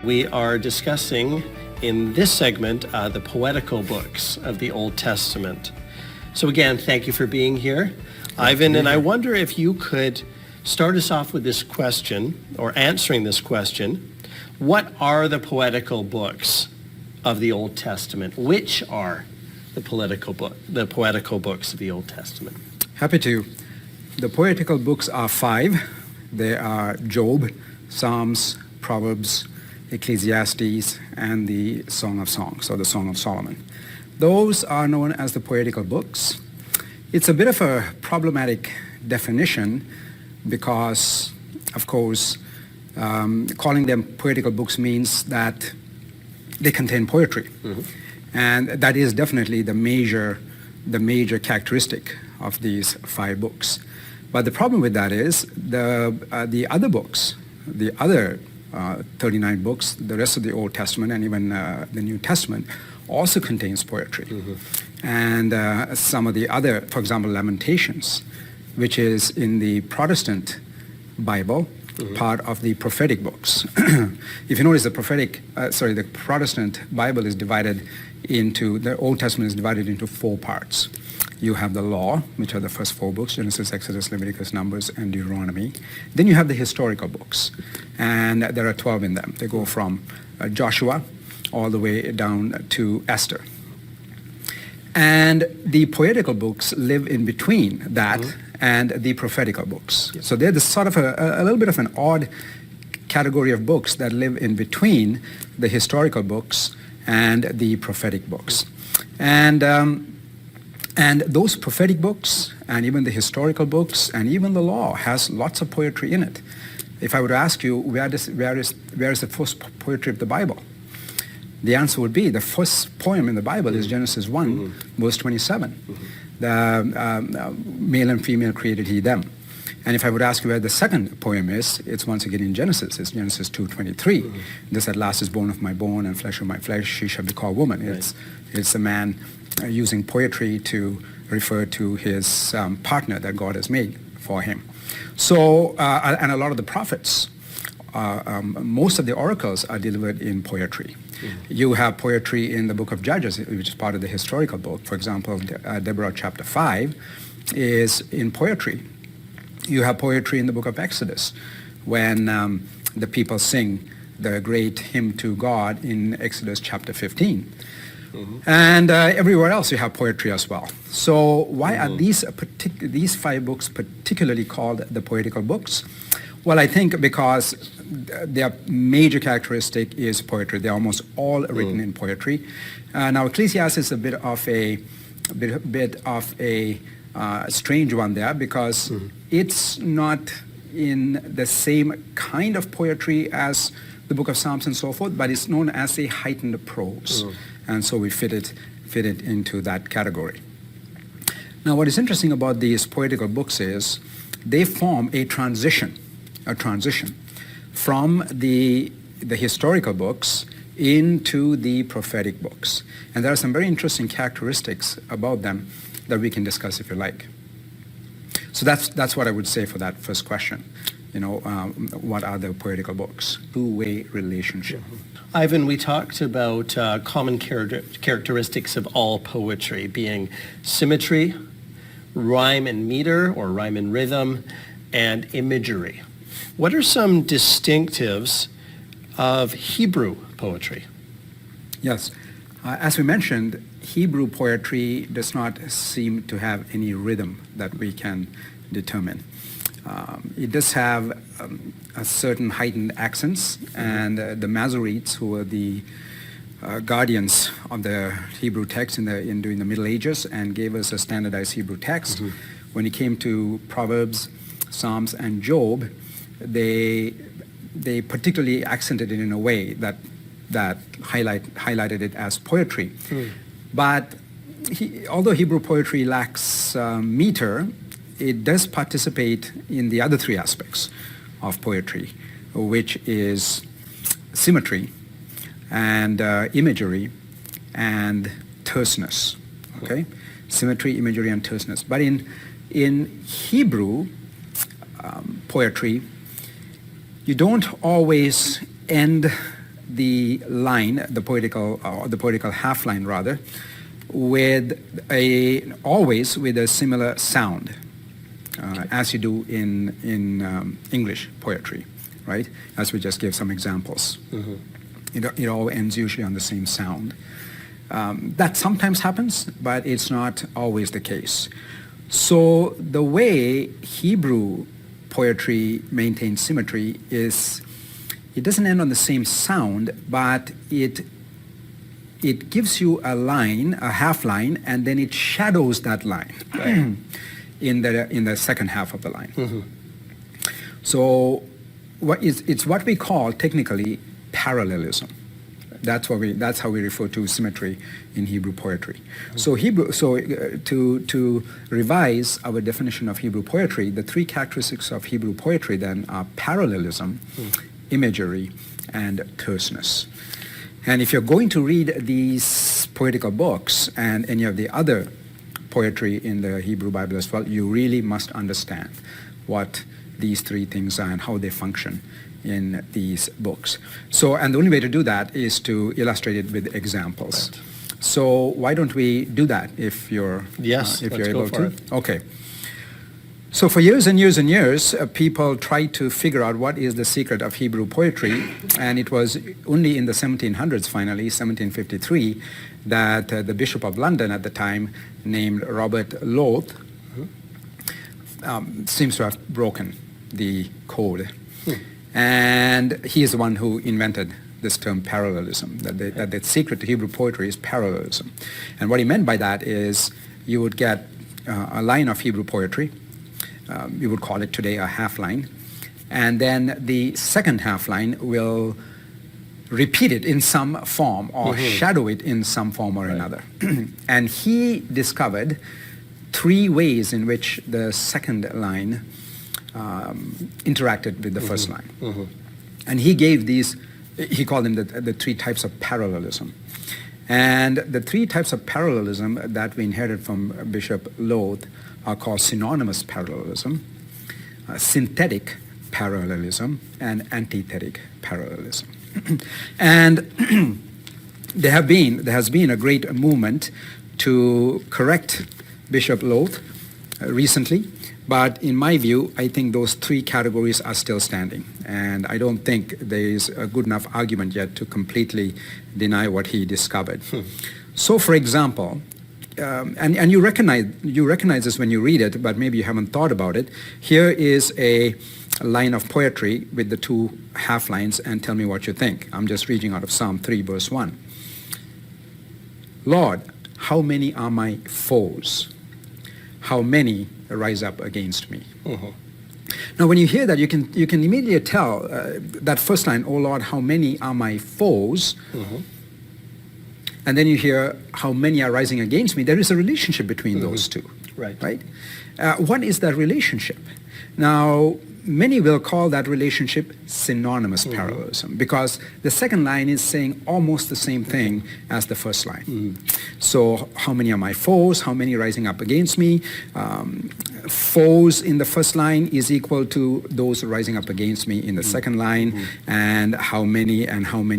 We are discussing in this segment the poetical books of the Old Testament. So again, thank you for being here, Ivan, and I wonder if you could start us off with this question, or answering this question. What are the poetical books of the Old Testament? Which are the poetical books of the Old Testament? Happy to. The poetical books are 5. They are Job, Psalms, Proverbs, Ecclesiastes, and the Song of Songs, or the Song of Solomon. Those are known as the poetical books. It's a bit of a problematic definition because, of course, calling them poetical books means that they contain poetry. Mm-hmm. And that is definitely the major characteristic of these 5 books. But the problem with that is the other books, the other 39 books, the rest of the Old Testament and even the New Testament also contains poetry. Mm-hmm. And some of the other, for example, Lamentations, which is in the Protestant Bible, mm-hmm. part of the prophetic books. If you notice, the Protestant Bible is divided into, the Old Testament is divided into 4 parts. You have the law, which are the first 4 books, Genesis, Exodus, Leviticus, Numbers, and Deuteronomy. Then you have the historical books, and there are 12 in them. They go from Joshua all the way down to Esther. And the poetical books live in between that mm-hmm. and the prophetical books. Yes. So they're the sort of a little bit of an odd category of books that live in between the historical books and the prophetic books. And those prophetic books, and even the historical books, and even the law has lots of poetry in it. If I were to ask you, where is the first poetry of the Bible? The answer would be the first poem in the Bible mm-hmm. is Genesis 1, mm-hmm. verse 27. Mm-hmm. The male and female created he them. And if I would ask you where the second poem is, it's once again in Genesis. It's Genesis 2:23. Mm-hmm. This at last is bone of my bone and flesh of my flesh. She shall be called woman. Right. It's a man using poetry to refer to his partner that God has made for him. So, and a lot of the prophets, most of the oracles are delivered in poetry. Mm-hmm. You have poetry in the book of Judges, which is part of the historical book. For example, Deborah chapter 5 is in poetry. You have poetry in the book of Exodus when the people sing the great hymn to God in Exodus chapter 15. Mm-hmm. And everywhere else you have poetry as well. So why mm-hmm. are these 5 books particularly called the poetical books? Well, I think because their major characteristic is poetry. They're almost all written in poetry. Now, Ecclesiastes is a bit of a strange one there because mm-hmm. it's not in the same kind of poetry as the book of Psalms and so forth, but it's known as a heightened prose. Mm-hmm. And so we fit it into that category. Now, what is interesting about these poetical books is they form a transition from the historical books into the prophetic books. And there are some very interesting characteristics about them that we can discuss if you like. So that's what I would say for that first question. What are the poetical books? Two-way relationship. Mm-hmm. Ivan, we talked about common characteristics of all poetry being symmetry, rhyme and meter, or rhyme and rhythm, and imagery. What are some distinctives of Hebrew poetry? Yes. As we mentioned, Hebrew poetry does not seem to have any rhythm that we can determine. It does have a certain heightened accents, and the Masoretes, who were the guardians of the Hebrew text during the Middle Ages and gave us a standardized Hebrew text, mm-hmm. when it came to Proverbs, Psalms, and Job, they particularly accented it in a way that highlighted it as poetry. Mm. But although Hebrew poetry lacks meter, it does participate in the other 3 aspects of poetry, which is symmetry and imagery and terseness. Okay, symmetry, imagery, and terseness. But in Hebrew poetry, you don't always end the line, the poetical half line rather, always with a similar sound, as you do in English poetry, right? As we just gave some examples. It all ends usually on the same sound. That sometimes happens, but it's not always the case. So the way Hebrew poetry maintains symmetry is it doesn't end on the same sound, but it gives you a line, a half line, and then it shadows that line in the second half of the line. So it's what we call technically parallelism. That's how we refer to symmetry in Hebrew poetry. So to revise our definition of Hebrew poetry, the three characteristics of Hebrew poetry then are parallelism, imagery, and terseness. And if you're going to read these poetical books and any of the other poetry in the Hebrew Bible as well, you really must understand what these three things are and how they function in these books. So, and the only way to do that is to illustrate it with examples. Right. So why don't we do that if you're go able for to? it. Okay. So for years and years and years, people tried to figure out what is the secret of Hebrew poetry, and it was only in the 1700s, finally, 1753, that the Bishop of London at the time, named Robert Loth, seems to have broken the code. And he is the one who invented this term parallelism, that the secret to Hebrew poetry is parallelism. And what he meant by that is you would get a line of Hebrew poetry, we would call it today a half line, and then the second half line will repeat it in some form or shadow it in some form or another. And he discovered three ways in which the second line interacted with the first line. And he gave these, he called them the three types of parallelism. And the three types of parallelism that we inherited from Bishop Loth are called synonymous parallelism, synthetic parallelism, and antithetic parallelism. And there has been a great movement to correct Bishop Loth recently, but in my view, I think those three categories are still standing, and I don't think there is a good enough argument yet to completely deny what he discovered. So, for example, and you recognize this when you read it, but maybe you haven't thought about it. Here is a line of poetry with the two half lines, and tell me what you think. I'm just reading out of Psalm 3, verse 1. Lord, how many are my foes? How many rise up against me? Now, when you hear that, you can immediately tell that first line, oh Lord, how many are my foes? And then you hear how many are rising against me. There is a relationship between those two. Right? What is that relationship? Now, many will call that relationship synonymous parallelism, because the second line is saying almost the same thing as the first line. So how many are my foes? How many rising up against me? Foes in the first line is equal to those rising up against me in the second line, and how many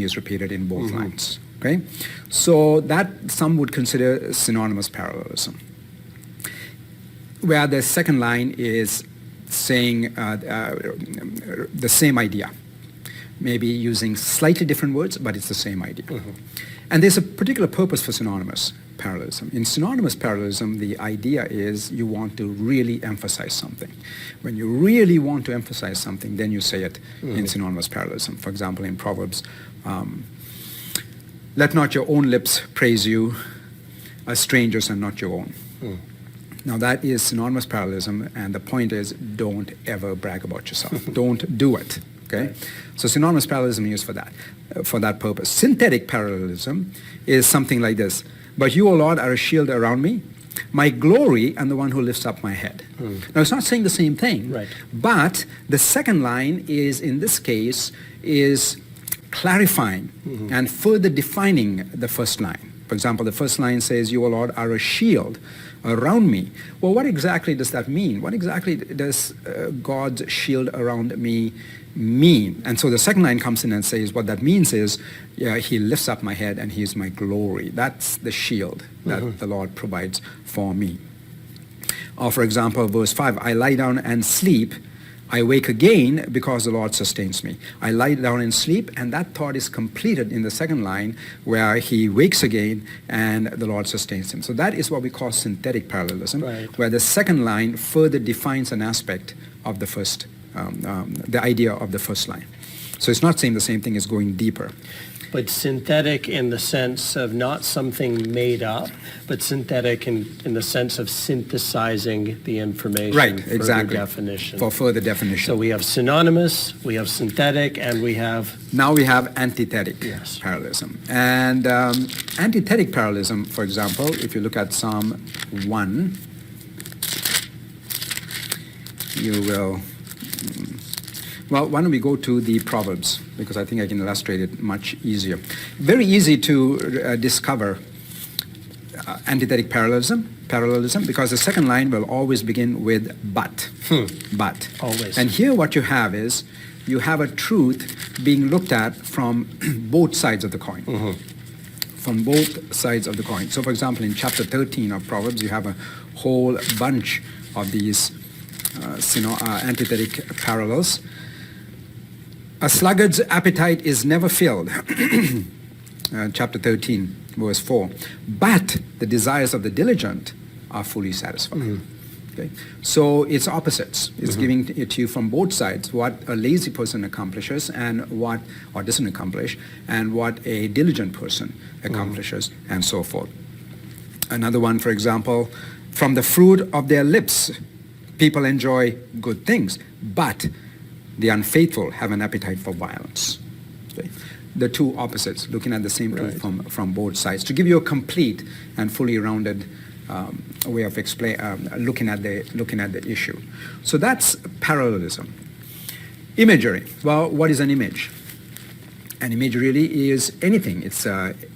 is repeated in both lines. Okay? So that some would consider synonymous parallelism, where the second line is saying the same idea, maybe using slightly different words, but it's the same idea. And there's a particular purpose for synonymous parallelism. In synonymous parallelism, the idea is you want to really emphasize something. When you really want to emphasize something, then you say it in synonymous parallelism. For example, in Proverbs, let not your own lips praise you, a stranger's and not your own. Now that is synonymous parallelism, and the point is, don't ever brag about yourself. Don't do it. Okay? So synonymous parallelism is used for that purpose. Synthetic parallelism is something like this. But you, O Lord, are a shield around me, my glory, and the one who lifts up my head. Now it's not saying the same thing, but the second line is, in this case, is clarifying and further defining the first line. For example, the first line says, you, O Lord, are a shield around me. Well, what exactly does that mean? What exactly does God's shield around me mean? And so the second line comes in and says what that means is, he lifts up my head and he is my glory. That's the shield that the Lord provides for me. Or for example, verse 5, I lie down and sleep. I wake again because the Lord sustains me. I lie down and sleep, and that thought is completed in the second line where he wakes again and the Lord sustains him. So that is what we call synthetic parallelism, where the second line further defines an aspect of the first, the idea of the first line. So it's not saying the same thing as going deeper. But synthetic in the sense of not something made up, but synthetic in the sense of synthesizing the information Right, for exactly. definition. For further definition. So we have synonymous, we have synthetic, and we have... Now we have antithetic Yes. parallelism. And antithetic parallelism, for example, if you look at Psalm 1, you will... Well, why don't we go to the Proverbs, because I think I can illustrate it much easier. Very easy to discover antithetic parallelism, because the second line will always begin with but. But. Always. And here what you have is, you have a truth being looked at from both sides of the coin. From both sides of the coin. So for example, in chapter 13 of Proverbs, you have a whole bunch of these antithetic parallels. A sluggard's appetite is never filled. Chapter 13, verse 4. But the desires of the diligent are fully satisfied. Okay? So it's opposites. It's giving it to you from both sides, what a lazy person accomplishes and what, or doesn't accomplish, and what a diligent person accomplishes, and so forth. Another one, for example, from the fruit of their lips, people enjoy good things, but the unfaithful have an appetite for violence. Okay? The two opposites, looking at the same truth from both sides, to give you a complete and fully rounded way of looking at the issue. So that's parallelism. Imagery. Well, what is an image? An image really is anything. It's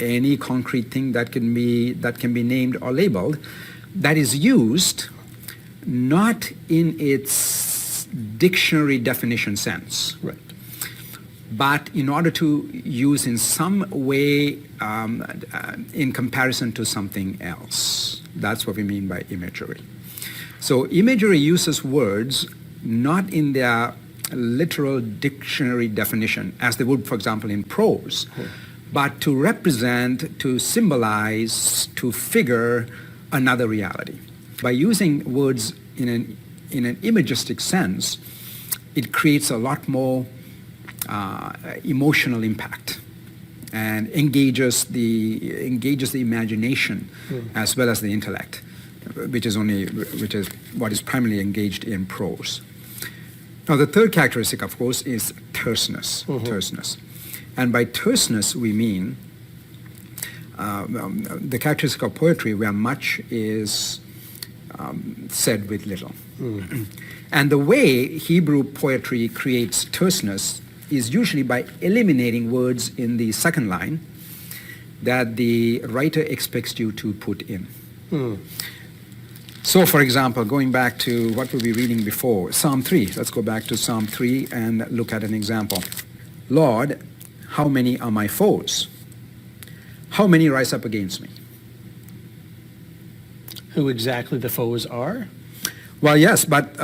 any concrete thing that can be named or labeled, that is used not in its dictionary definition sense, but in order to use in some way in comparison to something else. That's what we mean by imagery. So imagery uses words not in their literal dictionary definition, as they would, for example, in prose, but to represent, to symbolize, to figure another reality. By using words in an imagistic sense, it creates a lot more emotional impact and engages the imagination as well as the intellect, which is what is primarily engaged in prose. Now, the third characteristic, of course, is terseness. Terseness, and by terseness we mean the characteristic of poetry where much is said with little. And the way Hebrew poetry creates terseness is usually by eliminating words in the second line that the writer expects you to put in. So, for example, going back to what were we reading before, Psalm 3. Let's go back to Psalm 3 and look at an example. Lord, how many are my foes? How many rise up against me? Who exactly the foes are? Well, yes, but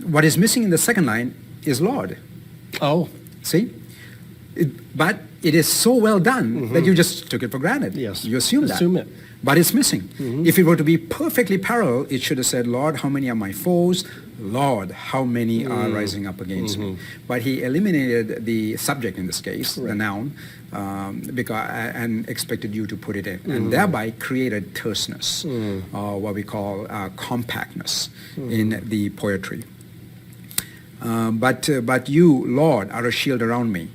what is missing in the second line is Lord. Oh. See? But it is so well done that you just took it for granted. Yes. You assume that. Assume it. But it's missing. If it were to be perfectly parallel, it should have said, Lord, how many are my foes? Lord, how many are rising up against me? But he eliminated the subject in this case, the noun, and expected you to put it in, and thereby created terseness, or what we call compactness in the poetry. But you, Lord, are a shield around me,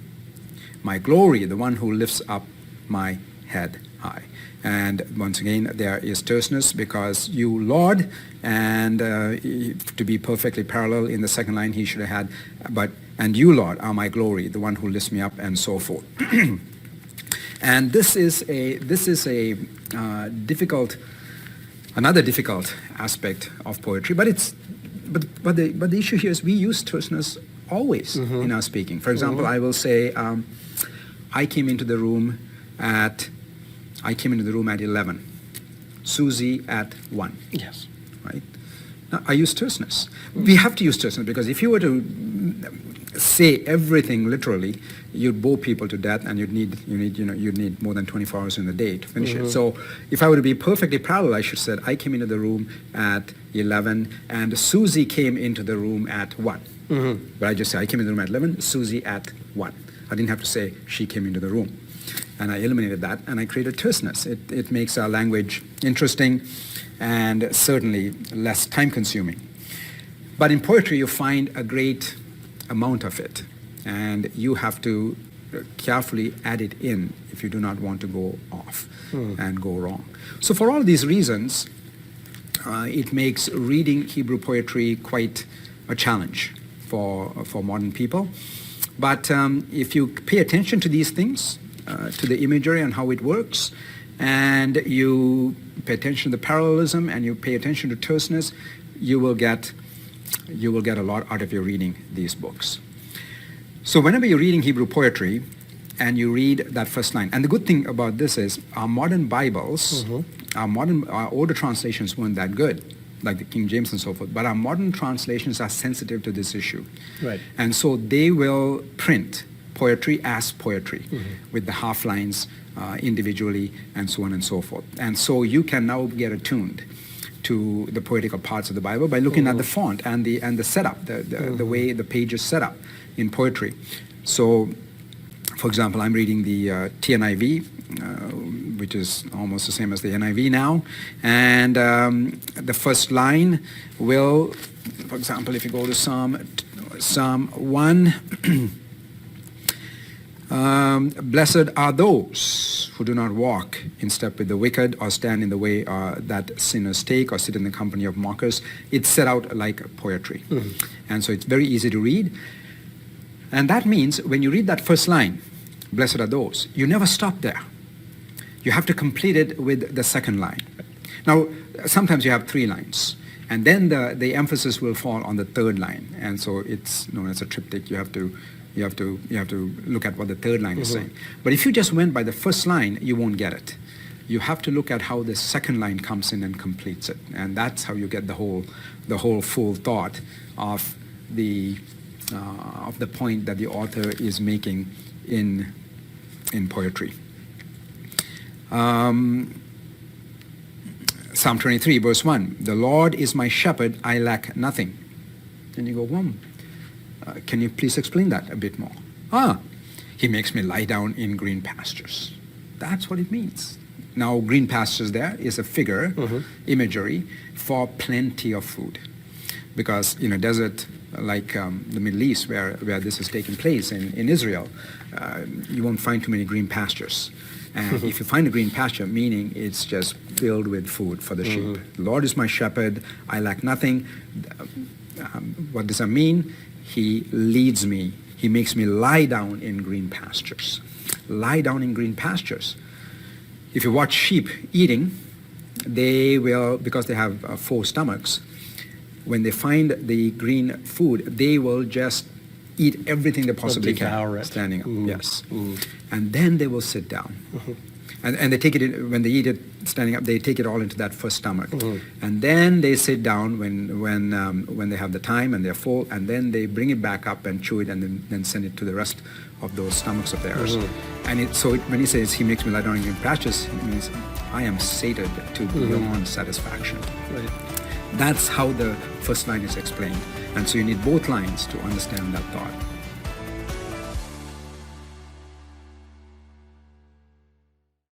my glory, the one who lifts up my head high. And once again, there is terseness because you, Lord, and to be perfectly parallel in the second line, he should have had, and you, Lord, are my glory, the one who lifts me up, and so forth. And this is a another difficult aspect of poetry, but the issue here is we use terseness always in our speaking. For example, I will say, I came into the room at 11. Susie at 1. Yes. Right? Now, I use terseness. We have to use terseness because if you were to say everything literally, you'd bore people to death, and you'd need more than 24 hours in the day to finish it. So, if I were to be perfectly parallel, I should say I came into the room at 11, and Susie came into the room at 1. But I just say I came into the room at 11, Susie at 1. I didn't have to say she came into the room. And I eliminated that, and I created terseness. It makes our language interesting and certainly less time-consuming. But in poetry, you find a great amount of it, and you have to carefully add it in if you do not want to go off and go wrong. So for all these reasons, it makes reading Hebrew poetry quite a challenge for modern people. But if you pay attention to these things, to the imagery and how it works, and you pay attention to the parallelism and you pay attention to terseness, you will get a lot out of your reading these books. So whenever you're reading Hebrew poetry and you read that first line, and the good thing about this is our modern Bibles, our older translations weren't that good, like the King James and so forth, but our modern translations are sensitive to this issue. Right. And so they will print poetry as poetry with the half lines individually and so on and so forth. And so you can now get attuned to the poetical parts of the Bible by looking at the font and the setup, the way the page is set up in poetry. So, for example, I'm reading the TNIV, which is almost the same as the NIV now, and the first line will, for example, if you go to Psalm 1, blessed are those who do not walk in step with the wicked or stand in the way that sinners take or sit in the company of mockers. It's set out like poetry. And so it's very easy to read. And that means when you read that first line, blessed are those, you never stop there. You have to complete it with the second line. Now, sometimes you have 3 lines. And then the emphasis will fall on the third line. And so it's known as a triptych. You have to look at what the third line is saying. But if you just went by the first line, you won't get it. You have to look at how the second line comes in and completes it, and that's how you get the whole full thought of the point that the author is making in poetry. Psalm 23, verse 1: "The Lord is my shepherd; I lack nothing." Then you go, can you please explain that a bit more? He makes me lie down in green pastures. That's what it means. Now, green pastures there is a figure, imagery, for plenty of food. Because in a desert like the Middle East, where this is taking place in Israel, you won't find too many green pastures. And if you find a green pasture, meaning it's just filled with food for the sheep. The Lord is my shepherd, I lack nothing. What does that mean? He leads me. He makes me lie down in green pastures. Lie down in green pastures. If you watch sheep eating, they will, because they have 4 stomachs, when they find the green food, they will just eat everything they possibly can, standing up. Yes. And then they will sit down. And they take it in, when they eat it standing up, they take it all into that first stomach. And then they sit down when they have the time and they're full, and then they bring it back up and chew it and then send it to the rest of those stomachs of theirs. And when he says he makes me lie down in green pastures, it means I am sated to beyond satisfaction. Right. That's how the first line is explained. And so you need both lines to understand that thought.